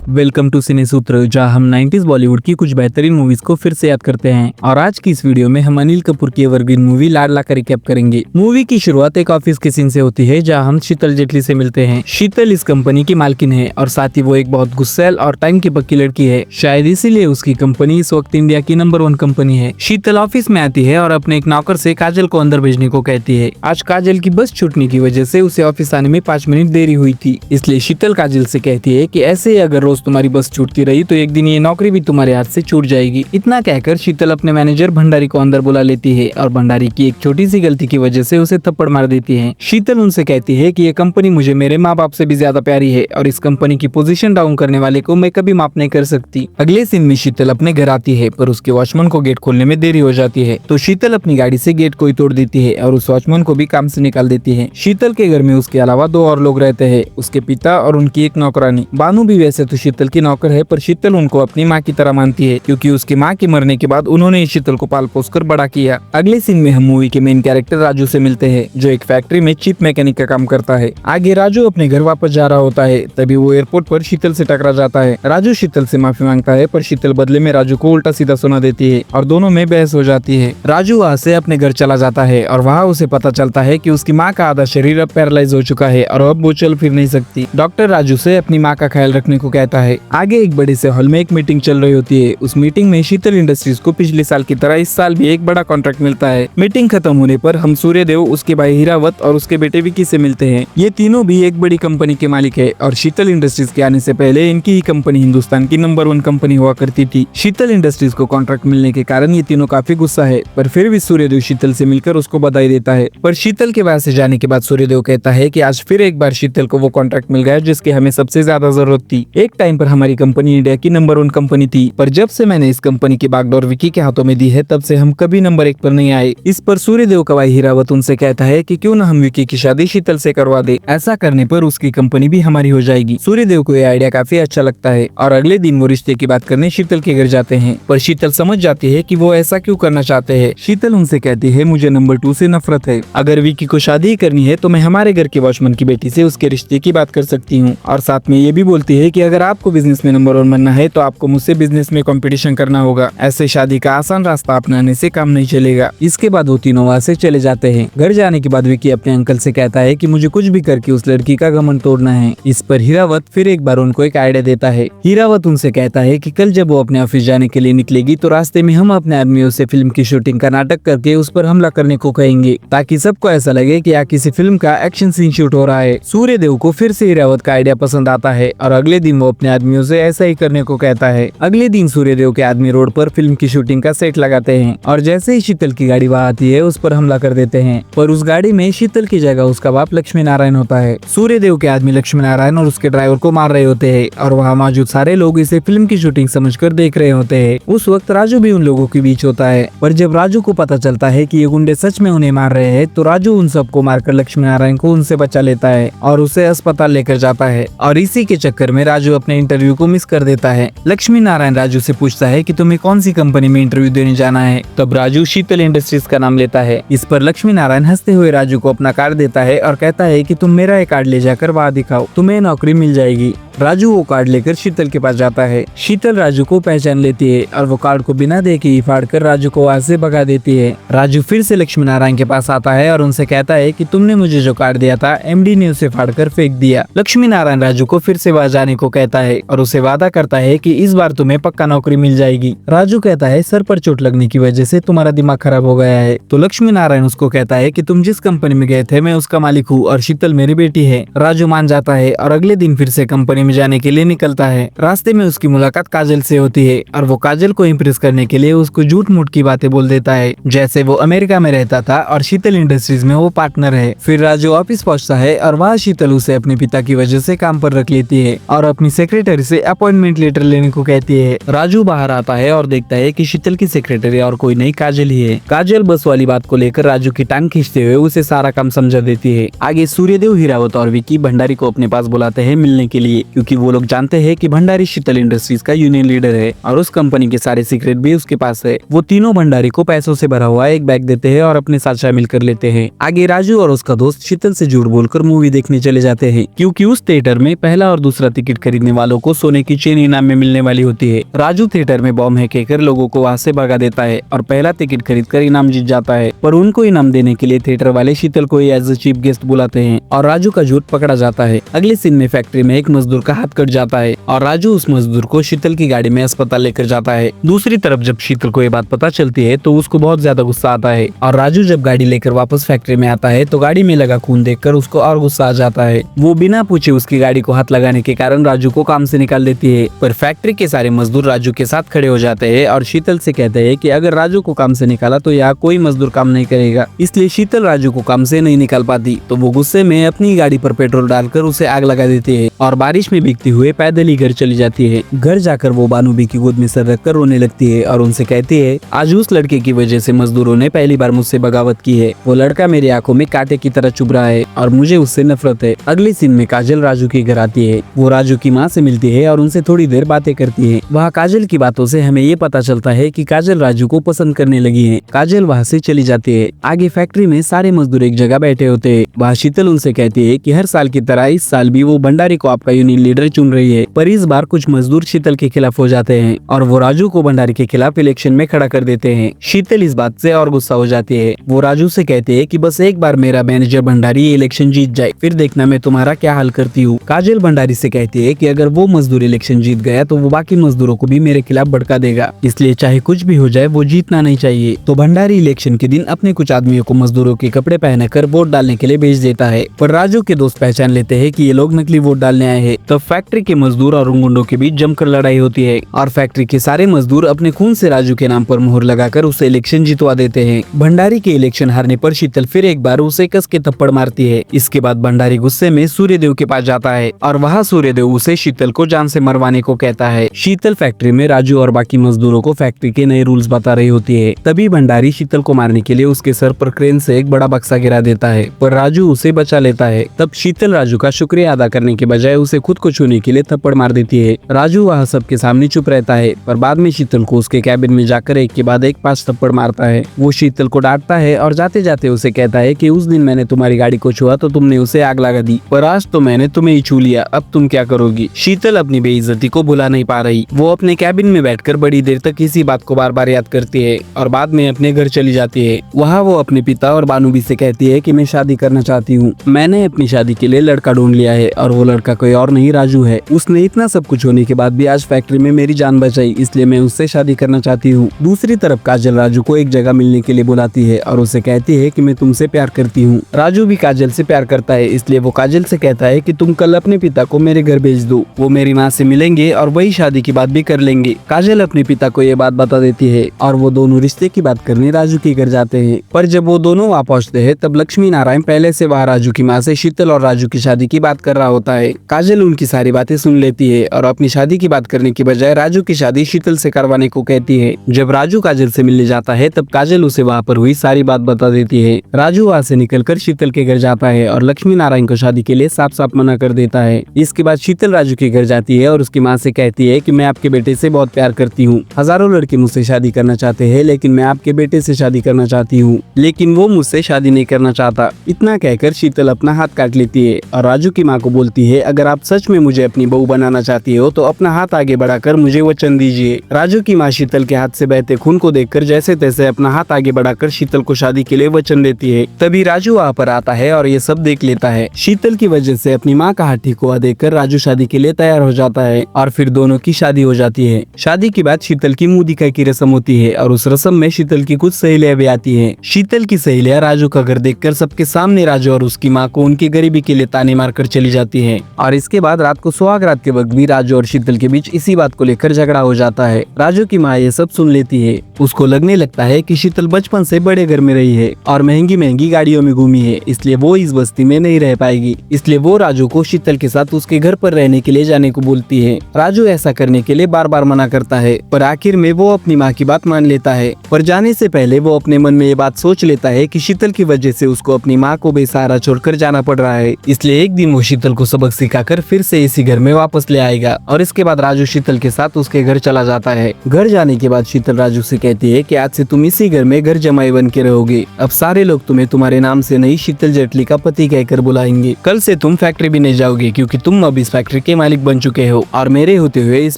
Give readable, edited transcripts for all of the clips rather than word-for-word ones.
Welcome to सिने सूत्र, जहाँ हम 90s बॉलीवुड की कुछ बेहतरीन मूवीज को फिर से याद करते हैं। और आज की इस वीडियो में हम अनिल कपूर की एवरग्रीन मूवी लाडला का रिकैप करेंगे। मूवी की शुरुआत एक ऑफिस के सीन से होती है, जहाँ हम शीतल जेटली से मिलते हैं। शीतल इस कंपनी की मालकिन है और साथ ही वो एक बहुत गुस्सैल और टाइम की पक्की लड़की है। शायद इसीलिए उसकी कंपनी इस वक्त इंडिया की नंबर 1 कंपनी है। शीतल ऑफिस में आती है और अपने एक नौकर से काजल को अंदर भेजने को कहती है। आज काजल की बस छूटने की वजह से उसे ऑफिस आने में 5 मिनट देरी हुई थी, इसलिए शीतल काजल से कहती है कि ऐसे ही अगर रोज तुम्हारी बस छूटती रही तो एक दिन ये नौकरी भी तुम्हारे हाथ से छूट जाएगी। इतना कहकर शीतल अपने मैनेजर भंडारी को अंदर बुला लेती है और भंडारी की एक छोटी सी गलती की वजह से उसे थप्पड़ मार देती है। शीतल उनसे कहती है कि ये कंपनी मुझे मेरे माँ बाप से भी ज्यादा प्यारी है और इस कंपनी की पोजीशन डाउन करने वाले को मैं कभी माफ नहीं कर सकती। अगले सीन में शीतल अपने घर आती है, पर उसके वॉचमैन को गेट खोलने में देरी हो जाती है, तो शीतल अपनी गाड़ी से गेट को ही तोड़ देती है और उस वॉचमैन को भी काम से निकाल देती है। शीतल के घर में उसके अलावा 2 और लोग रहते हैं, उसके पिता और उनकी एक नौकरानी। बानू भी वैसे तो शीतल की नौकर है, पर शीतल उनको अपनी माँ की तरह मानती है, क्योंकि उसकी माँ के मरने के बाद उन्होंने शीतल को पाल पोस कर बड़ा किया। अगले सीन में हम मूवी के मेन कैरेक्टर राजू से मिलते हैं, जो एक फैक्ट्री में चीफ मैकेनिक का काम करता है। आगे राजू अपने घर वापस जा रहा होता है, तभी वो एयरपोर्ट पर शीतल से टकरा जाता है। राजू शीतल से माफी मांगता है, पर शीतल बदले में राजू को उल्टा सीधा सुना देती है और दोनों में बहस हो जाती है। राजू वहाँ से अपने घर चला जाता है और वहाँ उसे पता चलता है कि उसकी माँ का आधा शरीर अब पैरालाइज हो चुका है और अब वो चल फिर नहीं सकती। डॉक्टर राजू से अपनी माँ का ख्याल रखने को कहता है। आगे एक बड़े से हॉल में एक मीटिंग चल रही होती है। उस मीटिंग में शीतल इंडस्ट्रीज को पिछले साल की तरह इस साल भी एक बड़ा कॉन्ट्रैक्ट मिलता है। मीटिंग खत्म होने पर हम सूर्यदेव, उसके भाई हीरावत और उसके बेटे विकी से मिलते हैं। ये तीनों भी एक बड़ी कंपनी के मालिक है और शीतल इंडस्ट्रीज के आने से पहले इनकी ही कंपनी हिंदुस्तान की नंबर 1 कंपनी हुआ करती थी। शीतल इंडस्ट्रीज को कॉन्ट्रैक्ट मिलने के कारण ये तीनों काफी गुस्सा है, पर फिर भी सूर्यदेव शीतल से मिलकर उसको बधाई देता है। पर शीतल के वहां से जाने के बाद सूर्यदेव कहता है कि आज फिर एक बार शीतल को वो कॉन्ट्रैक्ट मिल गया जिसकी हमें सबसे ज्यादा जरूरत थी। एक टाइम पर हमारी कंपनी इंडिया की नंबर 1 कंपनी थी, पर जब से मैंने इस कंपनी की बागडोर विकी के हाथों में दी है, तब से हम कभी नंबर 1 पर नहीं आए। इस पर सूर्यदेव का भाई हीरावत उनसे कहता है कि क्यों न हम विकी की शादी शीतल से करवा दे, ऐसा करने पर उसकी कंपनी भी हमारी हो जाएगी। सूर्यदेव को यह आइडिया काफी अच्छा लगता है और अगले दिन वो रिश्ते की बात करने शीतल के घर जाते हैं, पर शीतल समझ जाती है कि वो ऐसा क्यों करना चाहते हैं। शीतल उनसे कहती है, मुझे नंबर 2 से नफरत है, अगर विकी को शादी करनी है तो मैं हमारे घर के वॉचमैन की बेटी से उसके रिश्ते की बात कर सकती हूँ। और साथ में ये भी बोलती है कि अगर आपको बिजनेस में नंबर 1 बनना है तो आपको मुझसे बिजनेस में कंपटीशन करना होगा, ऐसे शादी का आसान रास्ता अपनाने से काम नहीं चलेगा। इसके बाद वो तीनों वहाँ से चले जाते हैं। घर जाने के बाद विकी अपने अंकल से कहता है कि मुझे कुछ भी करके उस लड़की का घमंड तोड़ना है। इस पर हीरावत फिर एक बार उनको एक आइडिया देता है। हीरावत उनसे कहता है कि कल जब वो अपने ऑफिस जाने के लिए निकलेगी तो रास्ते में हम अपने आदमियों से फिल्म की शूटिंग का नाटक करके उस पर हमला करने को कहेंगे, ताकि सबको ऐसा लगे कि यहाँ किसी फिल्म का एक्शन सीन शूट हो रहा है। सूर्यदेव को फिर से हीरावत का आइडिया पसंद आता है और अगले दिन वो अपने आदमियों से ऐसा ही करने को कहता है। अगले दिन सूर्यदेव के आदमी रोड पर फिल्म की शूटिंग का सेट लगाते हैं और जैसे ही शीतल की गाड़ी वहाँ आती है उस पर हमला कर देते हैं, पर उस गाड़ी में शीतल की जगह उसका बाप लक्ष्मी नारायण होता है। सूर्यदेव के आदमी लक्ष्मी नारायण और उसके ड्राइवर को मार रहे होते हैं और वहाँ मौजूद सारे लोग इसे फिल्म की शूटिंग समझकर देख रहे होते हैं। उस वक्त राजू भी उन लोगों के बीच होता है, पर जब राजू को पता चलता है कि ये गुंडे सच में उन्हें मार रहे हैं, तो राजू उन सबको मारकर लक्ष्मी नारायण को उनसे बचा लेता है और उसे अस्पताल लेकर जाता है। और इसी के चक्कर में राजू अपने इंटरव्यू को मिस कर देता है। लक्ष्मी नारायण राजू से पूछता है कि तुम्हें कौन सी कंपनी में इंटरव्यू देने जाना है, तब राजू शीतल इंडस्ट्रीज का नाम लेता है। इस पर लक्ष्मी नारायण हंसते हुए राजू को अपना कार्ड देता है और कहता है कि तुम मेरा एक कार्ड ले जाकर वहाँ दिखाओ, तुम्हें नौकरी मिल जाएगी। राजू वो कार्ड लेकर शीतल के पास जाता है। शीतल राजू को पहचान लेती है और वो कार्ड को बिना देखे ही फाड़ कर राजू को वहाँ से भगा देती है। राजू फिर से लक्ष्मी नारायण के पास आता है और उनसे कहता है कि तुमने मुझे जो कार्ड दिया था एमडी ने उसे फाड़ कर फेंक दिया। लक्ष्मी नारायण राजू को फिर से वहाँ जाने को कहता है और उसे वादा करता है कि इस बार तुम्हें पक्का नौकरी मिल जाएगी। राजू कहता है, सर पर चोट लगने की वजह से तुम्हारा दिमाग खराब हो गया है। तो लक्ष्मी नारायण उसको कहता है कि तुम जिस कंपनी में गए थे मैं उसका मालिक हूँ और शीतल मेरी बेटी है। राजू मान जाता है और अगले दिन फिर से कंपनी में जाने के लिए निकलता है। रास्ते में उसकी मुलाकात काजल से होती है और वो काजल को इम्प्रेस करने के लिए उसको झूठ मूठ की बातें बोल देता है, जैसे वो अमेरिका में रहता था और शीतल इंडस्ट्रीज में वो पार्टनर है। फिर राजू ऑफिस पहुंचता है और वहाँ शीतल उसे अपने पिता की वजह से काम पर रख लेती है और अपनी सेक्रेटरी से अपॉइंटमेंट लेटर लेने को कहती है। राजू बाहर आता है और देखता है कि शीतल की सेक्रेटरी और कोई नहीं काजल ही है। काजल बस वाली बात को लेकर राजू की टांग खींचते हुए उसे सारा काम समझा देती है। आगे सूर्यदेव, हीरावत और विकी भंडारी को अपने पास बुलाते हैं मिलने के लिए, क्योंकि वो लोग जानते हैं कि भंडारी शीतल इंडस्ट्रीज का यूनियन लीडर है और उस कंपनी के सारे सीक्रेट भी उसके पास है। वो तीनों भंडारी को पैसों से भरा हुआ एक बैग देते हैं और अपने साथ शामिल कर लेते हैं। आगे राजू और उसका दोस्त शीतल से झूठ बोलकर मूवी देखने चले जाते हैं, क्योंकि उस थिएटर में पहला और दूसरा टिकट खरीदने वालों को सोने की चेन इनाम में मिलने वाली होती है। राजू थिएटर में बॉम्ब है कहकर लोगों को वहाँ से भगा देता है और पहला टिकट खरीदकर इनाम जीत जाता है। पर उनको इनाम देने के लिए थिएटर वाले शीतल को एज ए चीफ गेस्ट बुलाते हैं और राजू का झूठ पकड़ा जाता है। अगले सीन में फैक्ट्री में एक मजदूर का हाथ कट जाता है और राजू उस मजदूर को शीतल की गाड़ी में अस्पताल लेकर जाता है। दूसरी तरफ जब शीतल को ये बात पता चलती है तो उसको बहुत ज्यादा गुस्सा आता है और राजू जब गाड़ी लेकर वापस फैक्ट्री में आता है तो गाड़ी में लगा खून देखकर उसको और गुस्सा आ जाता है। वो बिना पूछे उसकी गाड़ी को हाथ लगाने के कारण राजू को काम से निकाल देती है। पर फैक्ट्री के सारे मजदूर राजू के साथ खड़े हो जाते हैं और शीतल से कहते हैं कि अगर राजू को काम से निकाला तो यहाँ कोई मजदूर काम नहीं करेगा, इसलिए शीतल राजू को काम से नहीं निकाल पाती। तो वो गुस्से में अपनी गाड़ी पर पेट्रोल डालकर उसे आग लगा देती है और बारिश में भीगते हुए पैदल ही घर चली जाती है। घर जाकर वो बानूबी की गोद में सर रखकर रोने लगती है और उनसे कहती है, आज उस लड़के की वजह से मजदूरों ने पहली बार मुझसे बगावत की है। वो लड़का मेरी आंखों में कांटे की तरह चुभ रहा है और मुझे उससे नफरत है। अगले सीन में काजल राजू के घर आती है। वो राजू की माँ से मिलती है और उनसे थोड़ी देर बातें करती है। वहाँ काजल की बातों से हमें ये पता चलता है कि काजल राजू को पसंद करने लगी है। काजल वहाँ से चली जाती है। आगे फैक्ट्री में सारे मजदूर एक जगह बैठे होते हैं। वहाँ शीतल उनसे कहती है कि हर साल की तरह इस साल भी वो भंडारी को आपका यूनियन लीडर चुन रही है, पर इस बार कुछ मजदूर शीतल के खिलाफ हो जाते हैं और वो राजू को भंडारी के खिलाफ इलेक्शन में खड़ा कर देते हैं। शीतल इस बात से और गुस्सा हो जाती है। वो राजू से कहते हैं कि बस एक बार मेरा मैनेजर भंडारी ये इलेक्शन जीत जाए, फिर देखना मैं तुम्हारा क्या हाल करती हूँ। काजल भंडारी से कहती है कि अगर वो मजदूर इलेक्शन जीत गया तो वो बाकी मजदूरों को भी मेरे खिलाफ भड़का देगा, इसलिए चाहे कुछ भी हो जाए वो जीतना नहीं चाहिए। तो भंडारी इलेक्शन के दिन अपने कुछ आदमियों को मजदूरों के कपड़े पहनकर वोट डालने के लिए भेज देता है, पर राजू के दोस्त पहचान लेते हैं कि ये लोग नकली वोट डालने आए हैं। तब फैक्ट्री के मजदूर और गुंडों के बीच जमकर लड़ाई होती है और फैक्ट्री के सारे मजदूर अपने खून से राजू के नाम पर मोहर लगाकर उसे इलेक्शन जितवा देते हैं। भंडारी के इलेक्शन हारने पर शीतल फिर एक बार उसे कस के थप्पड़ मारती है। इसके बाद भंडारी गुस्से में सूर्यदेव के पास जाता है और वहाँ सूर्यदेव उसे शीतल को जान से मरवाने को कहता है। शीतल फैक्ट्री में राजू और बाकी मजदूरों को फैक्ट्री के नए रूल्स बता रही होती है। तभी भंडारी शीतल को मारने के लिए उसके सर पर क्रेन से एक बड़ा बक्सा गिरा देता है, पर राजू उसे बचा लेता है। तब शीतल राजू का शुक्रिया अदा करने के बजाय उसे खुद को छूने के लिए थप्पड़ मार देती है। राजू वहाँ सबके सामने चुप रहता है, पर बाद में शीतल को उसके कैबिन में जाकर एक के बाद एक 5 थप्पड़ मारता है। वो शीतल को डांटता है और जाते जाते उसे कहता है कि उस दिन मैंने तुम्हारी गाड़ी को छुआ तो तुमने उसे आग लगा दी, पर आज तो मैंने तुम्हें ही छू लिया, अब तुम क्या करोगी। शीतल अपनी बेइज्जती को भुला नहीं पा रही। वो अपने कैबिन में बैठकर बड़ी देर तक इसी बात को बार बार याद करती है और बाद में अपने घर चली जाती है। वहाँ वो अपने पिता और बानूबी से कहती है कि मैं शादी करना चाहती हूँ। मैंने अपनी शादी के लिए लड़का ढूंढ लिया है और वो लड़का कोई और नहीं राजू है। उसने इतना सब कुछ होने के बाद भी आज फैक्ट्री में मेरी जान बचाई, इसलिए मैं उससे शादी करना चाहती हूँ। दूसरी तरफ काजल राजू को एक जगह मिलने के लिए बुलाती है और उसे कहती है कि मैं तुमसे प्यार करती हूँ। राजू भी काजल से प्यार करता है, इसलिए वो काजल से कहता है कि तुम कल अपने पिता को मेरे घर भेज दो, वो मेरी माँ से मिलेंगे और वही शादी की बात भी कर लेंगे। काजल अपने पिता को ये बात बता देती है और वो दोनों रिश्ते की बात करने राजू के घर जाते हैं। पर जब वो दोनों वहाँ पहुँचते हैं तब लक्ष्मी नारायण पहले से वहाँ राजू की माँ से शीतल और राजू की शादी की बात कर रहा होता है। काजल उनकी सारी बातें सुन लेती है और अपनी शादी की बात करने की बजाय राजू की शादी शीतल से करवाने को कहती है। जब राजू काजल से मिलने जाता है तब काजल उसे वहाँ पर हुई सारी बात बता देती है। राजू वहाँ से निकलकर शीतल के घर जाता है और लक्ष्मी नारायण को शादी के लिए साफ साफ मना कर देता है। इसके बाद शीतल राजू के घर जाती है और उसकी माँ से कहती है कि मैं आपके बेटे से बहुत प्यार करती हूँ। हजारों लड़के मुझसे शादी करना चाहते हैं, लेकिन मैं आपके बेटे से शादी करना चाहती हूँ, लेकिन वो मुझसे शादी नहीं करना चाहता। इतना कहकर शीतल अपना हाथ काट लेती है और राजू की माँ को बोलती है, अगर आप सच में मुझे अपनी बहू बनाना चाहती हो तो अपना हाथ आगे बढ़ाकर मुझे वचन दीजिए। राजू की माँ शीतल के हाथ से बहते खून को देखकर जैसे तैसे अपना हाथ आगे बढ़ाकर शीतल को शादी के लिए वचन देती है। तभी राजू वहाँ पर आता है और ये सब देख लेता है। शीतल की वजह से अपनी माँ का हाथ ठीक हुआ देखकर राजू शादी के लिए तैयार हो जाता है और फिर दोनों की शादी हो जाती है। शादी के बाद शीतल की मुंह दिखाई की रस्म होती है और उस रस्म में शीतल की कुछ सहेलियां भी आती है। शीतल की सहेलियां राजू का घर देखकर सबके सामने राजू और उसकी माँ को उनकी गरीबी के लिए ताने मारकर चली जाती है और इसके बाद रात को सुहाग रात के वक्त भी राजू और शीतल के बीच इसी बात को लेकर झगड़ा हो जाता है। राजू की माँ ये सब सुन लेती है। उसको लगने लगता है कि शीतल बचपन से बड़े घर में रही है और महंगी महंगी गाड़ियों में घूमी है, इसलिए वो इस बस्ती में नहीं रह पाएगी। इसलिए वो राजू को शीतल के साथ उसके घर पर रहने के लिए जाने को बोलती है। राजू ऐसा करने के लिए बार बार मना करता है, पर आखिर में वो अपनी माँ की बात मान लेता है। पर जाने से पहले वो अपने मन में ये बात सोच लेता है कि शीतल की वजह से उसको अपनी माँ को बेसहारा छोड़कर जाना पड़ रहा है, इसलिए एक दिन वो शीतल को सबक सिखाकर फिर से इसी घर में वापस ले आएगा। और इसके बाद राजू शीतल के साथ उसके घर चला जाता है। घर जाने के बाद शीतल राजू से कहती है कि आज से तुम इसी घर में घर जमाई बन के रहोगे। अब सारे लोग तुम्हें तुम्हारे नाम से नहीं शीतल जेटली का पति कहकर बुलाएंगे। कल से तुम फैक्ट्री भी नहीं जाओगे क्योंकि तुम अब इस फैक्ट्री के मालिक बन चुके हो और मेरे होते हुए इस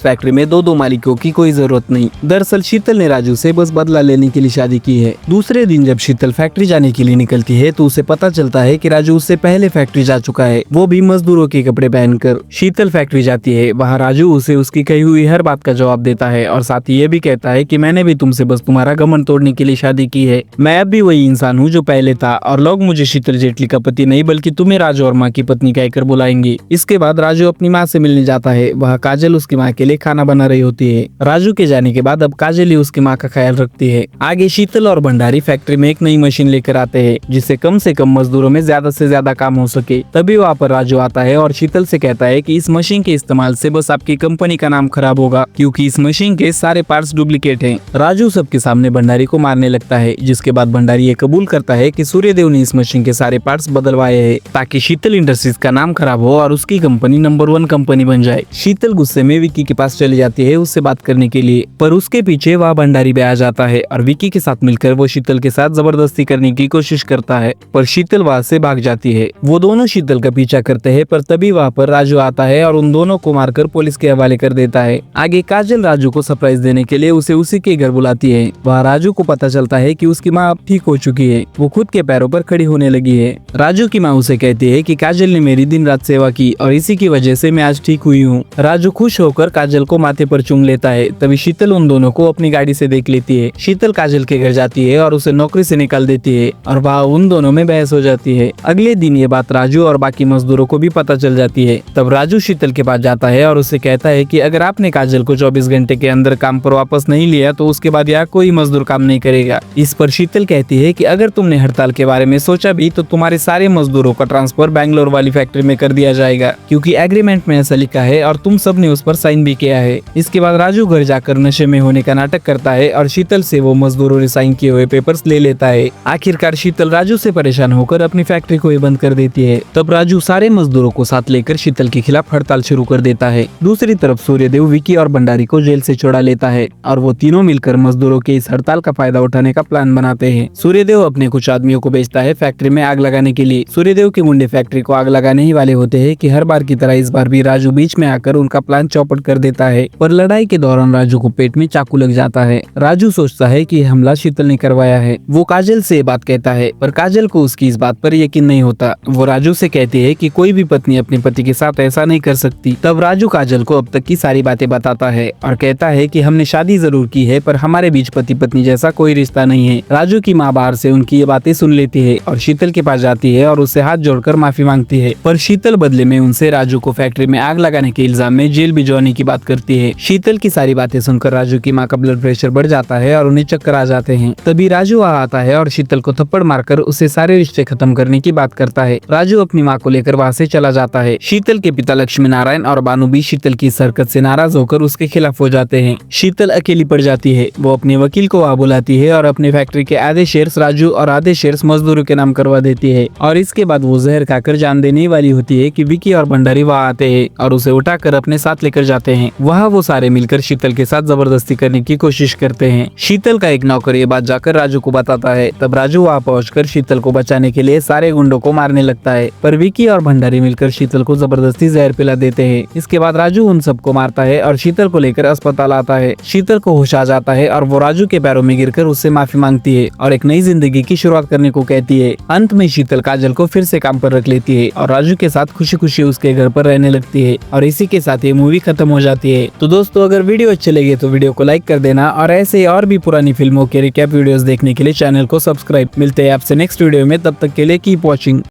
फैक्ट्री में दो मालिकों की कोई जरूरत नहीं। दरअसल शीतल ने राजू से बस बदला लेने के लिए शादी की है। दूसरे दिन जब शीतल फैक्ट्री जाने के लिए निकलती है तो उसे पता चलता है कि राजू उससे पहले फैक्ट्री जा चुका है, वो भी मजदूरों के कपड़े पहनकर। शीतल फैक्ट्री जाती है, वहाँ राजू उसे उसकी कही हुई हर बात का जवाब देता है और साथ ही ये भी कहता है कि मैंने भी तुमसे बस तुम्हारा घमंड तोड़ने के लिए शादी की है। मैं अब भी वही इंसान हूँ जो पहले था और लोग मुझे शीतल जेटली का पति नहीं बल्कि तुम्हें राजू और माँ की पत्नी कहकर बुलाएंगे। इसके बाद राजू अपनी माँ से मिलने जाता है। वह काजल उसकी माँ के लिए खाना बना रही होती है। राजू के जाने के बाद अब काजल ही उसकी माँ का ख्याल रखती है। आगे शीतल और भंडारी फैक्ट्री में एक नई मशीन लेकर आते हैं जिससे कम से कम मजदूरों में ज्यादा से ज्यादा काम हो सके। तभी वहाँ पर राजू आता है और शीतल से कहता है कि इस मशीन के इस्तेमाल से बस आपकी कंपनी का नाम खराब होगा क्योंकि इस मशीन के सारे पार्ट्स डुप्लीकेट हैं। राजू सबके सामने भंडारी को मारने लगता है, जिसके बाद भंडारी ये कबूल करता है कि सूर्यदेव ने इस मशीन के सारे पार्ट्स बदलवाए हैं ताकि शीतल इंडस्ट्रीज का नाम खराब हो और उसकी कंपनी नंबर 1 कंपनी बन जाए। शीतल गुस्से में विक्की के पास चली जाती है उससे बात करने के लिए, पर उसके पीछे वह भंडारी भी आ जाता है और विक्की के साथ मिलकर वो शीतल के साथ जबरदस्ती करने की कोशिश करता है, पर शीतल वहाँ से भाग जाती है। वो दोनों शीतल का पीछा करते हैं पर तभी वहाँ पर राजू आता है और उन दोनों को मारकर पुलिस के हवाले कर देता है। आगे काजल राजू को सरप्राइज देने के लिए उसे उसी के घर बुलाती है। वहाँ राजू को पता चलता है कि उसकी माँ अब ठीक हो चुकी है, वो खुद के पैरों पर खड़ी होने लगी है। राजू की माँ उसे कहती है कि काजल ने मेरी दिन रात सेवा की और इसी की वजह से मैं आज ठीक हुई हूँ। राजू खुश होकर काजल को माथे पर चूम लेता है। तभी शीतल उन दोनों को अपनी गाड़ी से देख लेती है। शीतल काजल के घर जाती है और उसे नौकरी से निकाल देती है और वहाँ उन दोनों में बहस हो जाती है। अगले दिन ये बात राजू और बाकी मजदूरों को भी पता चल जाती है। तब राजू शीतल के पास जाता है और उसे कहता है कि अगर आपने काजल को 24 घंटे के अंदर काम पर वापस नहीं लिया तो उसके बाद यहाँ कोई मजदूर काम नहीं करेगा। इस पर शीतल कहती है कि अगर तुमने हड़ताल के बारे में सोचा भी तो तुम्हारे सारे मजदूरों का ट्रांसफर बैंगलोर वाली फैक्ट्री में कर दिया जाएगा क्योंकि एग्रीमेंट में ऐसा लिखा है और तुम सब ने उस पर साइन भी किया है। इसके बाद राजू घर जाकर नशे में होने का नाटक करता है और शीतल से वो मजदूरों ने साइन किए हुए पेपर्स ले लेता है। आखिरकार शीतल राजू से परेशान होकर अपनी फैक्ट्री को ही बंद कर देती है। तब राजू सारे मजदूरों को साथ लेकर शीतल के खिलाफ हड़ताल शुरू कर देता है। दूसरी तरफ सूर्यदेव विक्की और भंडारी को जेल से छुड़ा लेता है और वो तीनों मिलकर मजदूरों के इस हड़ताल का फायदा उठाने का प्लान बनाते हैं। सूर्यदेव अपने कुछ आदमियों को भेजता है फैक्ट्री में आग लगाने के लिए। सूर्यदेव के मुंडे फैक्ट्री को आग लगाने ही वाले होते हैं कि हर बार की तरह इस बार भी राजू बीच में आकर उनका प्लान चौपट कर देता है, पर लड़ाई के दौरान राजू को पेट में चाकू लग जाता है। राजू सोचता है कि हमला शीतल ने करवाया है। वो काजल से बात कहता है पर काजल को उसकी इस बात पर यकीन नहीं होता। वो राजू से कहती है कि कोई भी पत्नी अपने पति के साथ ऐसा नहीं कर सकती। तब राजू काजल को अब तक की सारी बातें बताता है और कहता है कि हमने शादी जरूर की है पर हमारे बीच पति पत्नी जैसा कोई रिश्ता नहीं है। राजू की माँ बाहर से उनकी ये बातें सुन लेती है और शीतल के पास जाती है और उससे हाथ जोड़कर माफी मांगती है, पर शीतल बदले में उनसे राजू को फैक्ट्री में आग लगाने के इल्जाम में जेल भिजवाने की बात करती है। शीतल की सारी बातें सुनकर राजू की माँ का ब्लड प्रेशर बढ़ जाता है और उन्हें चक्कर आ जाते हैं। तभी राजू आता है और शीतल को थप्पड़ मारकर उससे सारे रिश्ते खत्म करने की बात करता है। राजू अपनी माँ को लेकर वहाँ से चला जाता है। शीतल के पिता लक्ष्मी नारायण और बानू भी शीतल की इस हरकत से नाराज होकर उसके खिलाफ हो जाते हैं। शीतल अकेली पड़ जाती है। वो अपने वकील को वहाँ बुलाती है और अपने फैक्ट्री के आधे शेयर्स राजू और आधे शेयर्स मजदूरों के नाम करवा देती है और इसके बाद वो जहर खाकर जान देने वाली होती है कि विक्की और भंडारी वहाँ आते हैं और उसे उठाकर अपने साथ लेकर जाते हैं। वहाँ वो सारे मिलकर शीतल के साथ जबरदस्ती करने की कोशिश करते हैं। शीतल का एक नौकर ये बात जाकर राजू को बताता है। तब राजू वहाँ पहुंचकर शीतल को बचाने के लिए सारे गुंडों को मारने लगता है, पर विक्की और भंडारी मिलकर शीतल को जबरदस्ती जहर पिला देते हैं। इसके बाद राजू उन सबको मारता है और शीतल को लेकर अस्पताल आता है। शीतल को होश आ जाता है और वो राजू के पैरों में गिरकर उससे माफी मांगती है और एक नई जिंदगी की शुरुआत करने को कहती है। अंत में शीतल काजल को फिर से काम पर रख लेती है और राजू के साथ खुशी खुशी उसके घर पर रहने लगती है और इसी के साथ ये मूवी खत्म हो जाती है। तो दोस्तों अगर वीडियो अच्छे लगे तो वीडियो को लाइक कर देना और ऐसे और भी पुरानी फिल्मों के रिकैप वीडियोस देखने के लिए चैनल को सब्सक्राइब। मिलते हैं आपसे नेक्स्ट वीडियो में, तब तक के लिए कीप वॉचिंग।